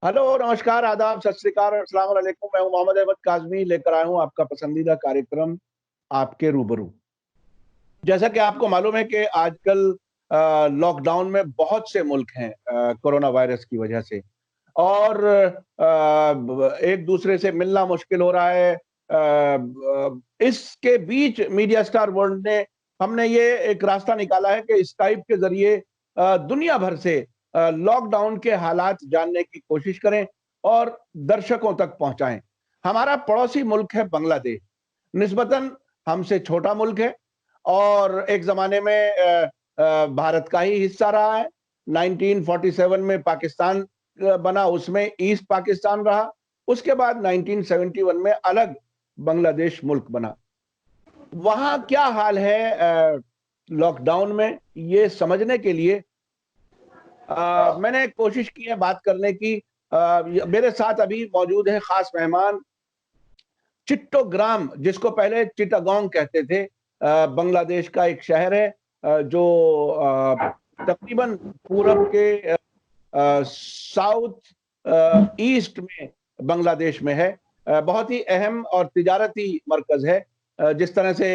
Hello, नमस्कार, आदाब, सत श्री अकाल, अस्सलाम वालेकुम। मैं हूं मोहम्मद अहमद काज़मी, लेकर आया हूं आपका पसंदीदा कार्यक्रम आपके रूबरू। जैसा कि आपको मालूम है कि आजकल लॉकडाउन में बहुत से मुल्क हैं कोरोना वायरस की वजह से, और एक दूसरे से मिलना मुश्किल हो रहा है। इसके बीच मीडिया स्टार वर्ल्ड ने हमने ये एक रास्ता निकाला है कि स्काइप के जरिए दुनिया भर से लॉकडाउन के हालात जानने की कोशिश करें और दर्शकों तक पहुंचाएं। हमारा पड़ोसी मुल्क है बांग्लादेश। निस्बतन हमसे छोटा मुल्क है और एक जमाने में भारत का ही हिस्सा रहा है। 1947 में पाकिस्तान बना, उसमें ईस्ट पाकिस्तान रहा। उसके बाद 1971 में अलग बांग्लादेश मुल्क बना। वहां क्या हाल है लॉकडाउन में, ये समझने के लिए मैंने कोशिश की है बात करने की। मेरे साथ अभी मौजूद है खास मेहमान चिट्टोग्राम, जिसको पहले चिटागोंग कहते थे। बांग्लादेश का एक शहर है जो तकरीबन पूरब के साउथ ईस्ट में बांग्लादेश में है। बहुत ही अहम और तिजारती मरकज है। जिस तरह से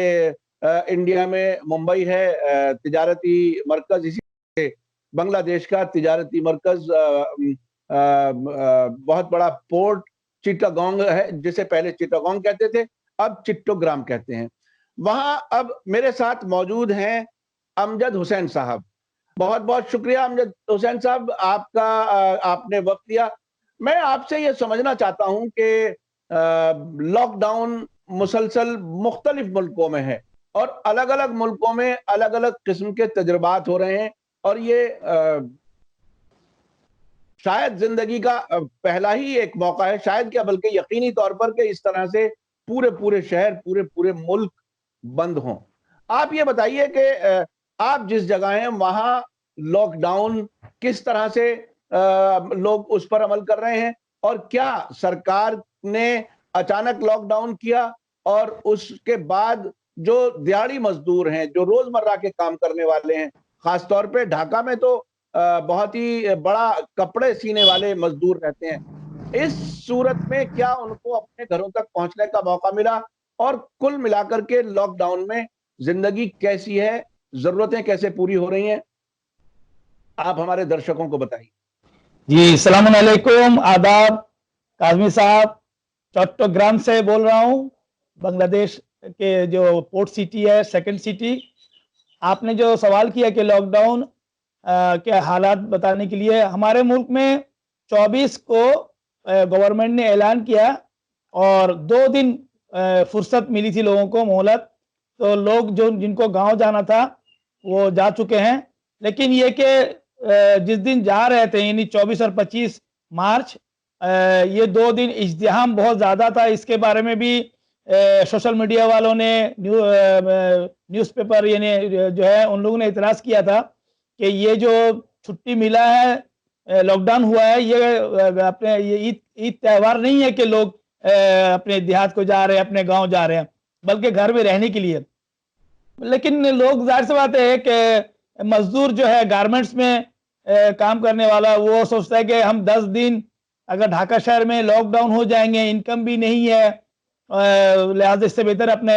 इंडिया में मुंबई है तिजारती मरकज, इसी से बांग्लादेश का तिजारती मरकज बहुत बड़ा पोर्ट चिटागोंग है, जिसे पहले चिटागोंग कहते थे, अब चिट्टोग्राम कहते हैं। वहां अब मेरे साथ मौजूद हैं अमजद हुसैन साहब। बहुत बहुत शुक्रिया अमजद हुसैन साहब, आपका आपने वक्त दिया। मैं आपसे ये समझना चाहता हूं कि लॉकडाउन मुसलसल मुख्तलिफ मुल्कों में है और अलग अलग मुल्कों में अलग अलग किस्म के तजुर्बात हो रहे हैं, और ये शायद जिंदगी का पहला ही एक मौका है, शायद क्या बल्कि यकीनी तौर पर, कि इस तरह से पूरे पूरे शहर, पूरे पूरे मुल्क बंद हों। आप ये बताइए कि आप जिस जगह हैं वहां लॉकडाउन किस तरह से लोग उस पर अमल कर रहे हैं, और क्या सरकार ने अचानक लॉकडाउन किया और उसके बाद जो दिहाड़ी मजदूर हैं, जो रोजमर्रा के काम करने वाले हैं, खासतौर पे ढाका में तो बहुत ही बड़ा कपड़े सीने वाले मजदूर रहते हैं, इस सूरत में क्या उनको अपने घरों तक पहुंचने का मौका मिला, और कुल मिलाकर के लॉकडाउन में जिंदगी कैसी है, जरूरतें कैसे पूरी हो रही हैं, आप हमारे दर्शकों को बताइए। जी सलाम अलैकुम, आदाब। काजमी साहब, चट्टग्राम से बोल रहा हूँ। बांग्लादेश के जो पोर्ट सिटी है, सेकंड सिटी। आपने जो सवाल किया कि लॉकडाउन के हालात बताने के लिए, हमारे मुल्क में 24 को गवर्नमेंट ने ऐलान किया और 2 दिन फुर्सत मिली थी लोगों को, मोहलत। तो लोग जो जिनको गांव जाना था वो जा चुके हैं, लेकिन ये कि जिस दिन जा रहे थे, यानी 24 और 25 मार्च, ये 2 दिन इज्तिहाम बहुत ज़्यादा था। इसके बारे में भी सोशल मीडिया वालों ने, न्यूज़पेपर यानी जो है, उन लोगों ने इतराज़ किया था कि ये जो छुट्टी मिला है, लॉकडाउन हुआ है, ये अपने ये ईद त्यौहार नहीं है कि लोग अपने देहात को जा रहे हैं, अपने गांव जा रहे हैं, बल्कि घर में रहने के लिए। लेकिन लोग, जाहिर सी बात है कि मजदूर जो है गारमेंट्स में काम करने वाला, वो सोचता है कि हम 10 दिन अगर ढाका शहर में लॉकडाउन हो जाएंगे, इनकम भी नहीं है, लिहाजा इससे बेहतर अपने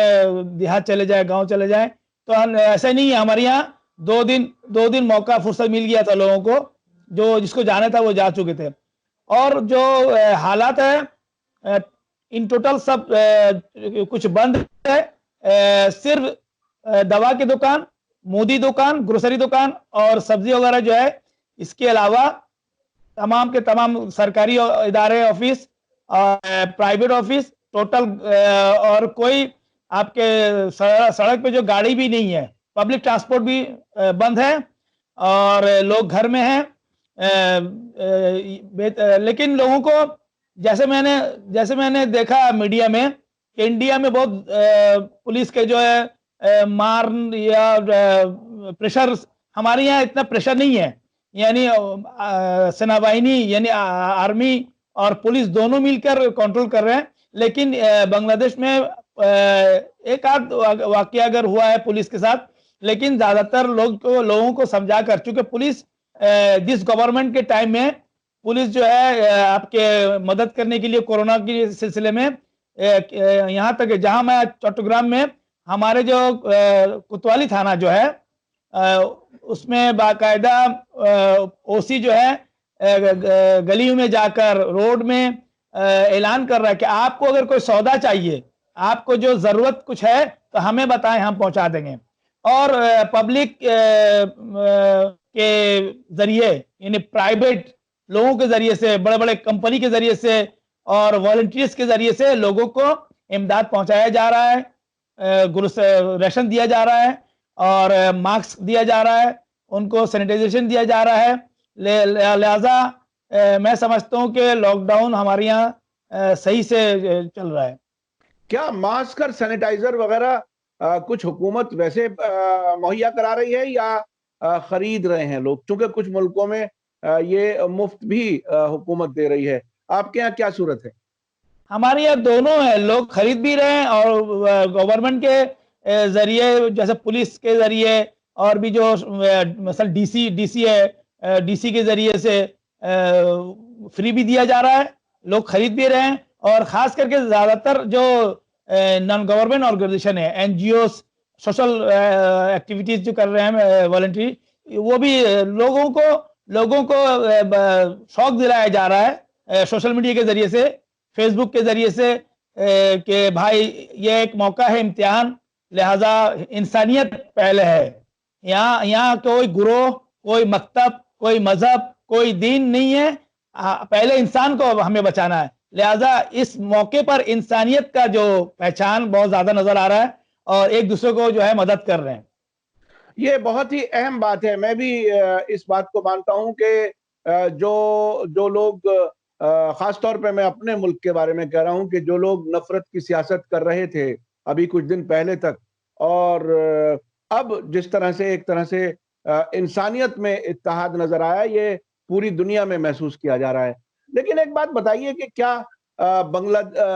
देहात चले जाए, गांव चले जाए। तो ऐसा नहीं है, हमारे यहाँ 2 दिन मौका फुर्सत मिल गया था लोगों को, जो जिसको जाना था वो जा चुके थे। और जो हालात है, इन टोटल सब कुछ बंद है। सिर्फ दवा की दुकान, मोदी दुकान, ग्रोसरी दुकान और सब्जी वगैरह जो है, इसके अलावा तमाम के तमाम सरकारी इदारे, ऑफिस और प्राइवेट ऑफिस टोटल, और कोई आपके सड़क पे जो गाड़ी भी नहीं है, पब्लिक ट्रांसपोर्ट भी बंद है और लोग घर में हैं। लेकिन लोगों को, जैसे मैंने देखा मीडिया में कि इंडिया में बहुत पुलिस के जो है मार या प्रेशर, हमारे यहाँ इतना प्रेशर नहीं है। यानी सेनाबाहिनी यानी आर्मी और पुलिस दोनों मिलकर कंट्रोल कर रहे हैं। लेकिन बांग्लादेश में एक आध वाकया अगर हुआ है पुलिस के साथ, लेकिन ज्यादातर लोगों को समझा कर, चूंकि पुलिस जिस गवर्नमेंट के टाइम में पुलिस जो है आपके मदद करने के लिए कोरोना के सिलसिले में यहाँ तक जहां मैं चट्टग्राम में हमारे जो कोतवाली थाना जो है उसमें बाकायदा ओसी जो है गलियों में जाकर रोड में ऐलान कर रहा है कि आपको अगर कोई सौदा चाहिए, आपको जो जरूरत कुछ है तो हमें बताएं, हम पहुंचा देंगे। और पब्लिक के जरिए यानी प्राइवेट लोगों के जरिए से, बड़े बड़े कंपनी के जरिए से और वॉलंटियर्स के जरिए से लोगों को इमदाद पहुंचाया जा रहा है, राशन दिया जा रहा है और मास्क दिया जा रहा है, उनको सैनिटाइजेशन दिया जा रहा है। लिहाजा मैं समझता हूं कि लॉकडाउन हमारे यहाँ सही से चल रहा है। क्या मास्क और सैनिटाइजर वगैरह कुछ हुकूमत वैसे मुहैया करा रही है या खरीद रहे हैं लोग? क्योंकि कुछ मुल्कों में ये मुफ्त भी हुकूमत दे रही है। आपके यहाँ क्या सूरत है? हमारे यहाँ दोनों है, लोग खरीद भी रहे हैं और गवर्नमेंट के जरिए, जैसे पुलिस के जरिए और भी जो मसल डीसी है, डीसी के जरिए से फ्री भी दिया जा रहा है, लोग खरीद भी रहे हैं। और खास करके ज्यादातर जो नॉन गवर्नमेंट ऑर्गेनाइजेशन है, एनजीओ, सोशल एक्टिविटीज जो कर रहे हैं वॉलंटरी, वो भी लोगों को शौक दिलाया जा रहा है सोशल मीडिया के जरिए से, फेसबुक के जरिए से कि भाई ये एक मौका है, इम्तिहान, लिहाजा इंसानियत पहले है। यहाँ कोई गुरोह, कोई मकतब, कोई मजहब, कोई दीन नहीं है, पहले इंसान को हमें बचाना है। लिहाजा इस मौके पर इंसानियत का जो पहचान बहुत ज्यादा नजर आ रहा है और एक दूसरे को जो है मदद कर रहे हैं। ये बहुत ही अहम बात है। मैं भी इस बात को मानता हूं कि जो लोग, खास तौर पे मैं अपने मुल्क के बारे में कह रहा हूं, कि जो लोग नफरत की सियासत कर रहे थे अभी कुछ दिन पहले तक, और अब जिस तरह से एक तरह से इंसानियत में इत्तेहाद नजर आया, ये पूरी दुनिया में महसूस किया जा रहा है। लेकिन एक बात बताइए कि क्या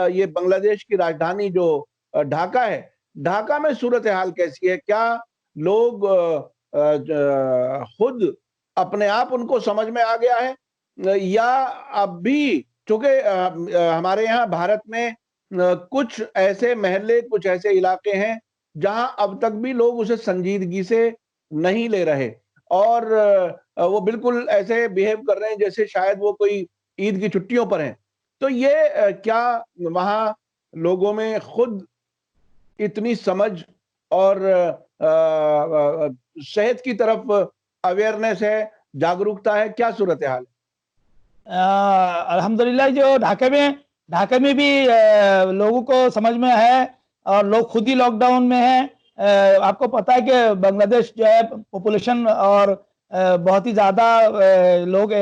ये बांग्लादेश की राजधानी जो ढाका है, ढाका में सूरत हाल कैसी है? क्या लोग खुद अपने आप उनको समझ में आ गया है, या अब भी, चूंकि हमारे यहाँ भारत में कुछ ऐसे महल्ले, कुछ ऐसे इलाके हैं जहां अब तक भी लोग उसे संजीदगी से नहीं ले रहे, और वो बिल्कुल ऐसे बिहेव कर रहे हैं जैसे शायद वो कोई ईद की छुट्टियों पर हैं। तो ये क्या वहां लोगों में खुद इतनी समझ और सेहत की तरफ अवेयरनेस है, जागरूकता है? क्या सूरत हाल है? अल्हम्दुलिल्लाह, जो ढाका में भी लोगों को समझ में है और लोग खुद ही लॉकडाउन में हैं। आपको पता है कि बांग्लादेश जो है पॉपुलेशन और बहुत ही ज़्यादा लोग,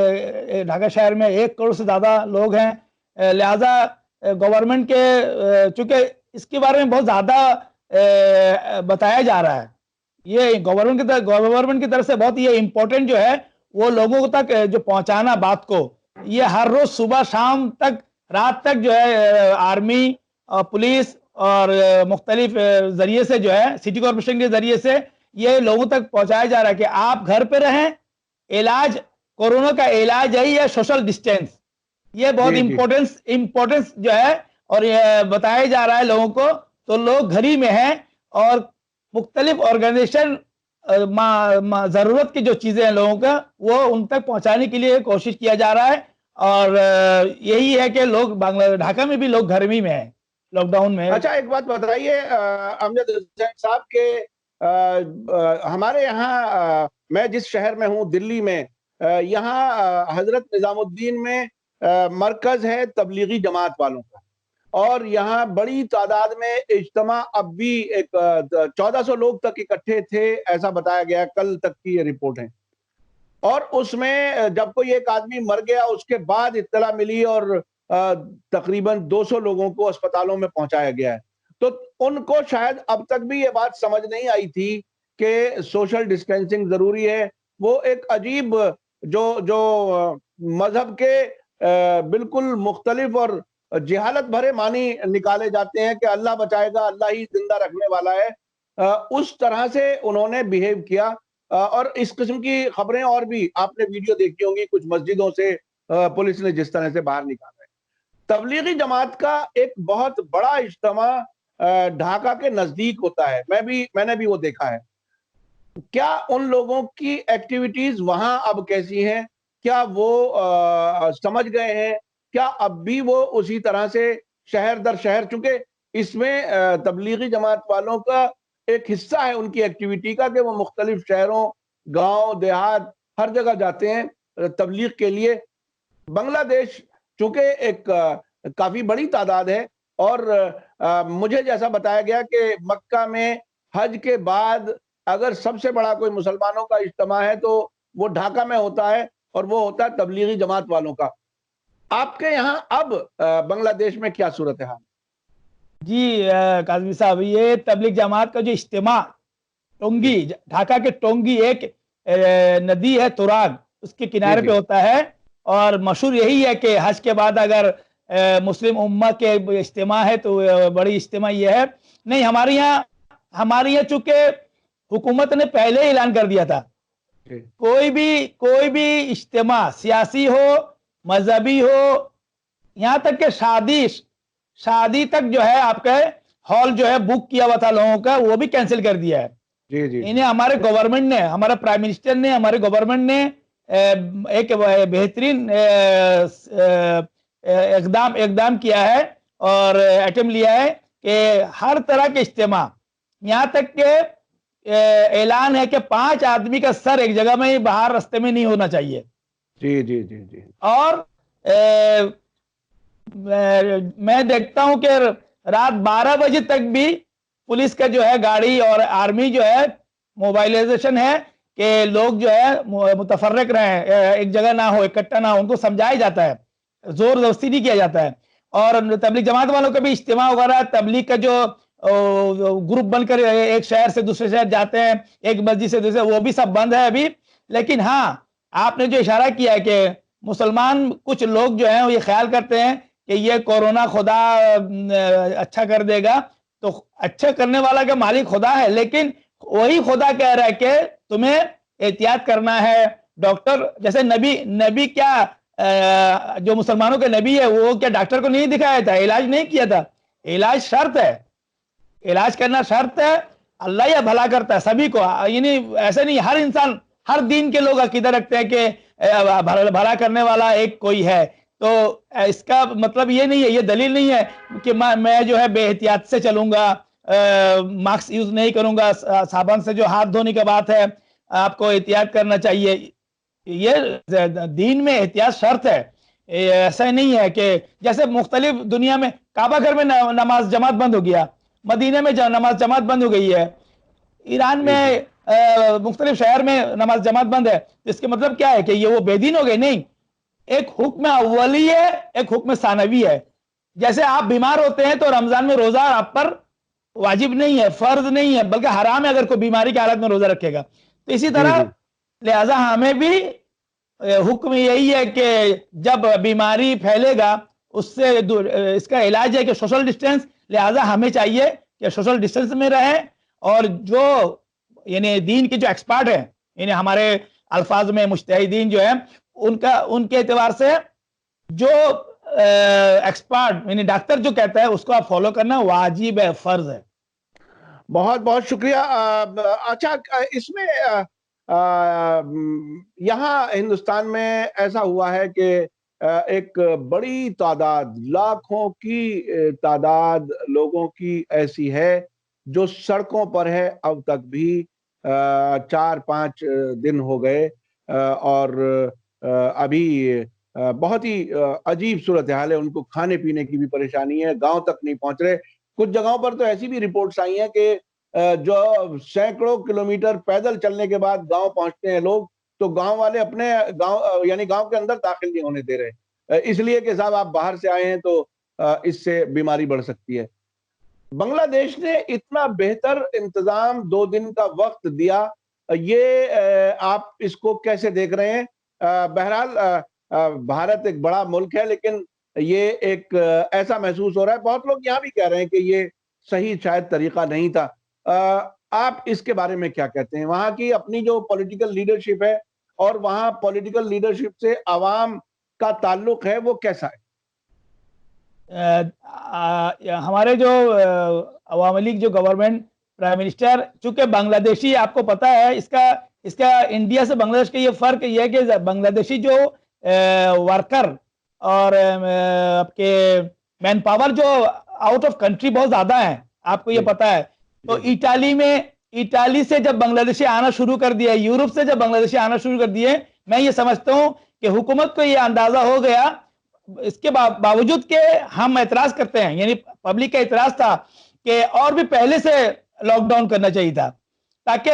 ढाका शहर में 1 करोड़ से ज़्यादा लोग हैं। लिहाजा गवर्नमेंट के चूंकि इसके बारे में बहुत ज़्यादा बताया जा रहा है, ये गवर्नमेंट की तरफ से बहुत ये इम्पोर्टेंट जो है वो लोगों तक जो पहुंचाना बात को, ये हर रोज सुबह शाम तक, रात तक जो है आर्मी और पुलिस और मुख्तलिफ जरिए से जो है सिटी कॉर्पोरेशन के जरिए से ये लोगों तक पहुंचाया जा रहा है कि आप घर पे रहें, इलाज, कोरोना का इलाज है ये सोशल डिस्टेंस, ये बहुत इम्पोर्टेंस जो है और ये बताया जा रहा है लोगों को। तो लोग घर ही में हैं और मुख्तलिफ ऑर्गेनाइजेशन जरूरत की जो चीजें हैं लोगों का, वो उन तक पहुंचाने के लिए कोशिश किया जा रहा है। और यही है कि लोग ढाका में भी लोग घर में हैं, लॉकडाउन में। अच्छा, एक बात बताइए अमजद हुसैन साहब के, हमारे यहाँ, मैं जिस शहर में हूँ दिल्ली में, यहाँ हजरत निजामुद्दीन में मरकज है तबलीगी जमात वालों का, और यहाँ बड़ी तादाद में इज्तिमा अब भी 1400 लोग तक इकट्ठे थे, ऐसा बताया गया, कल तक की ये रिपोर्ट है। और उसमें जब कोई एक आदमी मर गया उसके बाद इत्तला मिली और तकरीबन 200 लोगों को अस्पतालों में पहुंचाया गया है। तो उनको शायद अब तक भी ये बात समझ नहीं आई थी कि सोशल डिस्टेंसिंग जरूरी है। वो एक अजीब जो जो मजहब के बिल्कुल मुख्तलिफ और जिहालत भरे मानी निकाले जाते हैं कि अल्लाह बचाएगा, अल्लाह ही जिंदा रखने वाला है, उस तरह से उन्होंने बिहेव किया। और इस किस्म की खबरें और भी आपने वीडियो देखी होंगी कुछ मस्जिदों से, पुलिस ने जिस तरह से बाहर निकाला है। तबलीगी जमात का एक बहुत बड़ा इज्तिमा ढाका के नजदीक होता है, मैंने भी वो देखा है। क्या उन लोगों की एक्टिविटीज वहां अब कैसी हैं? क्या वो समझ गए हैं? क्या अब भी वो उसी तरह से शहर दर शहर, चूंकि इसमें तबलीगी जमात वालों का एक हिस्सा है उनकी एक्टिविटी का कि वो मुख्तलिफ शहरों, गांव, देहात, हर जगह जाते हैं तबलीग के लिए। बांग्लादेश चूंकि एक काफी बड़ी तादाद है, और मुझे जैसा बताया गया कि मक्का में हज के बाद अगर सबसे बड़ा कोई मुसलमानों का इज्तिमा है तो वो ढाका में होता है, और वो होता है तबलीगी जमात वालों का। आपके यहाँ अब बांग्लादेश में क्या सूरत है? जी काजमी साहब, ये तबलीग जमात का जो इज्तिमा टोंगी, ढाका के टोंगी एक नदी है तुराग, उसके किनारे पे होता है। और मशहूर यही है कि हज के बाद अगर मुस्लिम उम्मा के इज्तिमा है तो बड़ी इज्तिमा ये है। नहीं, हमारे यहाँ चूंकि हुकूमत ने पहले ही ऐलान कर दिया था, कोई भी इज्तिमा सियासी हो, मजहबी हो, यहाँ तक कि शादी तक जो है आपका हॉल जो है बुक किया हुआ था लोगों का, वो भी कैंसिल कर दिया है। जी जी। इन्हें हमारे गवर्नमेंट ने, हमारा प्राइम मिनिस्टर ने, हमारे गवर्नमेंट ने एक बेहतरीन एकदम किया है और अटेम्प्ट लिया है कि हर तरह के इज्तिमा, यहाँ तक के ऐलान है कि 5 आदमी का सर एक जगह में, बाहर रास्ते में नहीं होना चाहिए। जी जी जी जी। और मैं देखता हूं कि रात 12 बजे तक भी पुलिस का जो है गाड़ी और आर्मी जो है मोबाइलाइजेशन है कि लोग जो है मुतफर्रक रहे, एक जगह ना हो, इकट्ठा ना हो, उनको समझाया जाता है, जोर जबरदस्ती नहीं किया जाता है। और तबलीग जमात वालों का भी इज्तिमा वगैरह, तबलीग का जो ग्रुप बनकर एक शहर से दूसरे शहर जाते हैं, एक मस्जिद से दूसरे, वो भी सब बंद है अभी। लेकिन हाँ, आपने जो इशारा किया है कि मुसलमान कुछ लोग जो हैं ये ख्याल करते हैं कि ये कोरोना खुदा अच्छा कर देगा, तो अच्छा करने वाला का मालिक खुदा है, लेकिन वही खुदा कह रहा है कि तुम्हें एहतियात करना है। डॉक्टर जैसे नबी क्या जो मुसलमानों के नबी है वो क्या डॉक्टर को नहीं दिखाया था, इलाज नहीं किया था? इलाज शर्त है, इलाज करना शर्त है। अल्लाह या भला करता है सभी को, यानी ऐसे नहीं, हर इंसान, हर दीन के लोग अकीदा रखते हैं कि भला करने वाला एक कोई है। तो इसका मतलब ये नहीं है, ये दलील नहीं है कि मैं जो है बेहतियात से चलूंगा, मास्क यूज नहीं करूंगा, साबुन से जो हाथ धोने की बात है, आपको एहतियात करना चाहिए। ये दीन में एहतियात शर्त है। ऐसा नहीं है कि जैसे मुख्तलिफ दुनिया में काबा घर में नमाज जमात बंद हो गया, मदीने में नमाज जमात बंद हो गई है, ईरान में मुख्तलिफ शहर में नमाज जमात बंद है। इसके मतलब क्या है कि ये वो बेदीन हो गए? नहीं, एक हुक्म अव्वली है, एक हुक्म सानवी है। जैसे आप बीमार होते हैं तो रमजान में रोजा आप पर वाजिब नहीं है, फर्ज नहीं है, बल्कि हराम है अगर कोई बीमारी की हालत में रोजा रखेगा। तो इसी तरह लिहाजा हमें भी हुक्म यही है कि जब बीमारी फैलेगा उससे इसका इलाज है कि सोशल डिस्टेंस, लिहाजा हमें चाहिए कि सोशल डिस्टेंस में रहें। और जो यानी दीन के जो एक्सपर्ट हैं, यानी हमारे अल्फाज में मुज्तहिदीन जो है, उनके एतबार से जो एक्सपर्ट यानी डॉक्टर जो कहता है उसको आप फॉलो करना वाजिब है, फर्ज है। बहुत बहुत शुक्रिया। अच्छा, इसमें यहाँ हिंदुस्तान में ऐसा हुआ है कि एक बड़ी तादाद, लाखों की तादाद लोगों की ऐसी है जो सड़कों पर है अब तक भी। 4-5 दिन हो गए, और अभी बहुत ही अजीब सूरत हाल है। उनको खाने पीने की भी परेशानी है, गांव तक नहीं पहुंच रहे। कुछ जगहों पर तो ऐसी भी रिपोर्ट्स आई हैं कि जो सैकड़ों किलोमीटर पैदल चलने के बाद गांव पहुंचते हैं लोग, तो गांव वाले अपने गांव यानी गांव के अंदर दाखिल नहीं होने दे रहे, इसलिए कि साहब आप बाहर से आए हैं तो इससे बीमारी बढ़ सकती है। बांग्लादेश ने इतना बेहतर इंतजाम, 2 दिन का वक्त दिया, ये आप इसको कैसे देख रहे हैं? बहरहाल भारत एक बड़ा मुल्क है, लेकिन ये एक ऐसा महसूस हो रहा है, बहुत लोग यहाँ भी कह रहे हैं कि ये सही शायद तरीका नहीं था। आप इसके बारे में क्या कहते हैं? वहाँ की अपनी जो पॉलिटिकल लीडरशिप है और वहाँ पॉलिटिकल लीडरशिप से आवाम का ताल्लुक है वो कैसा है? हमारे जो अवामी लीग जो गवर्नमेंट प्राइम मिनिस्टर, चूंकि बांग्लादेशी, आपको पता है इसका इसका इंडिया से बांग्लादेश का ये फर्क ये है कि बांग्लादेशी जो वर्कर और आपके मैन पावर जो आउट ऑफ कंट्री बहुत ज्यादा है, आपको ये पता है। तो इटाली से जब बांग्लादेशी आना शुरू कर दिया, यूरोप से जब बांग्लादेशी आना शुरू कर दिए, मैं ये समझता हूं कि हुकूमत को ये अंदाजा हो गया, इसके बावजूद के हम एतराज करते हैं, यानी पब्लिक का एतराज था कि और भी पहले से लॉकडाउन करना चाहिए था, ताकि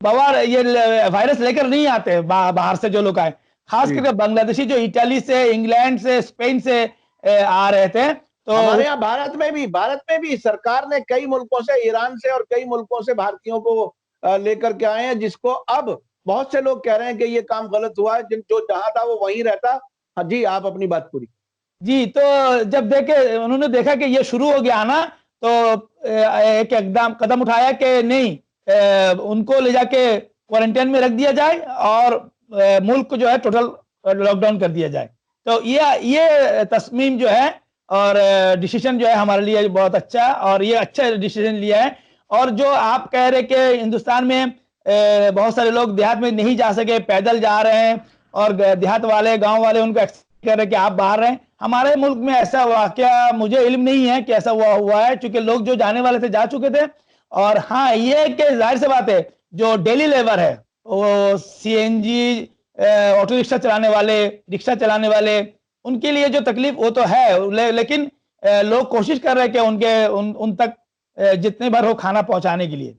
बाहर ये वायरस लेकर नहीं आते बाहर से जो लोग आए, खास करके बांग्लादेशी जो इटाली से, इंग्लैंड से, स्पेन से आ रहे थे। तो हमारे यहाँ भारत में भी सरकार ने कई मुल्कों से, ईरान से और कई मुल्कों से भारतीयों को लेकर के आए हैं, जिसको अब बहुत से लोग कह रहे हैं कि ये काम गलत हुआ है, जो जहां था वो वहीं रहता। हाँ जी, आप अपनी बात पूरी। जी, तो जब उन्होंने देखा कि ये शुरू हो गया ना, तो एक एकदम कदम उठाया कि नहीं, उनको ले जाके क्वारंटाइन में रख दिया जाए और मुल्क को जो है टोटल लॉकडाउन कर दिया जाए। तो ये तस्मीम जो है और डिसीजन जो है हमारे लिए बहुत अच्छा, और ये अच्छा डिसीजन लिया है। और जो आप कह रहे कि हिंदुस्तान में बहुत सारे लोग देहात में नहीं जा सके, पैदल जा रहे हैं, और देहात वाले, गांव वाले उनको एक्सेप्ट कर रहे कि आप बाहर रहें। हमारे मुल्क में ऐसा वाकया मुझे इल्म नहीं है कि ऐसा हुआ है, क्योंकि लोग जो जाने वाले थे जा चुके थे। और हाँ, ये कि जाहिर सी बात है, जो डेली लेबर है, वो सीएनजी, ऑटो रिक्शा चलाने वाले, रिक्शा चलाने वाले, उनके लिए जो तकलीफ वो तो है, लेकिन लोग कोशिश कर रहे हैं कि उन तक जितने बार हो खाना पहुंचाने के लिए।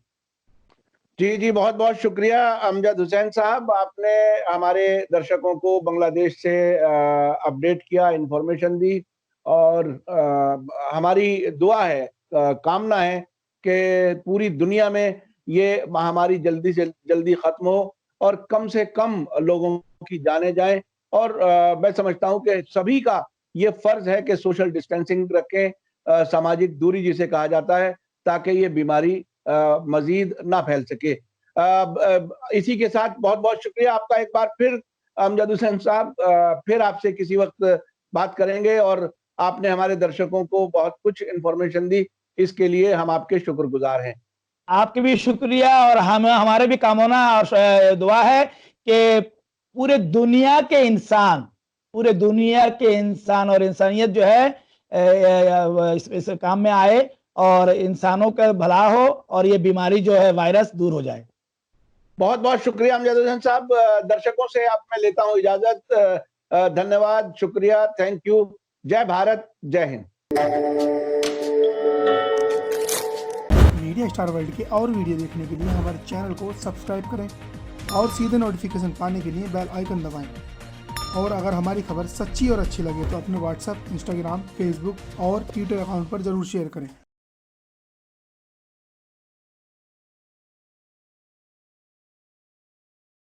जी जी, बहुत बहुत शुक्रिया अमजद हुसैन साहब, आपने हमारे दर्शकों को बांग्लादेश से अपडेट किया, इंफॉर्मेशन दी, और हमारी दुआ है, कामना है कि पूरी दुनिया में ये महामारी जल्दी से जल्दी खत्म हो और कम से कम लोगों की जाने जाएं। और मैं समझता हूं कि सभी का ये फर्ज है कि सोशल डिस्टेंसिंग रखें, सामाजिक दूरी जिसे कहा जाता है, ताकि ये बीमारी मजीद ना फैल सके। इसी के साथ बहुत बहुत शुक्रिया आपका एक बार फिर अमजद हुसैन साहब, फिर आपसे किसी वक्त बात करेंगे, और आपने हमारे दर्शकों को बहुत कुछ इंफॉर्मेशन दी, इसके लिए हम आपके शुक्रगुजार हैं। आपके भी शुक्रिया, और हमारे भी कामना और दुआ है कि पूरे दुनिया के इंसान और इंसानियत जो है इस काम में आए, और इंसानों का भला हो, और ये बीमारी जो है वायरस दूर हो जाए। बहुत बहुत शुक्रिया अमजद हुसैन साहब। दर्शकों से अब मैं लेता हूं इजाजत। धन्यवाद, शुक्रिया, थैंक यू। जय भारत, जय हिंद। मीडिया स्टार वर्ल्ड के और वीडियो देखने के लिए हमारे चैनल को सब्सक्राइब करें और सीधे नोटिफिकेशन पाने के लिए बेल आइकन दबाएं। और अगर हमारी खबर सच्ची और अच्छी लगे तो अपने व्हाट्सएप, इंस्टाग्राम, फेसबुक और ट्विटर अकाउंट पर जरूर शेयर करें।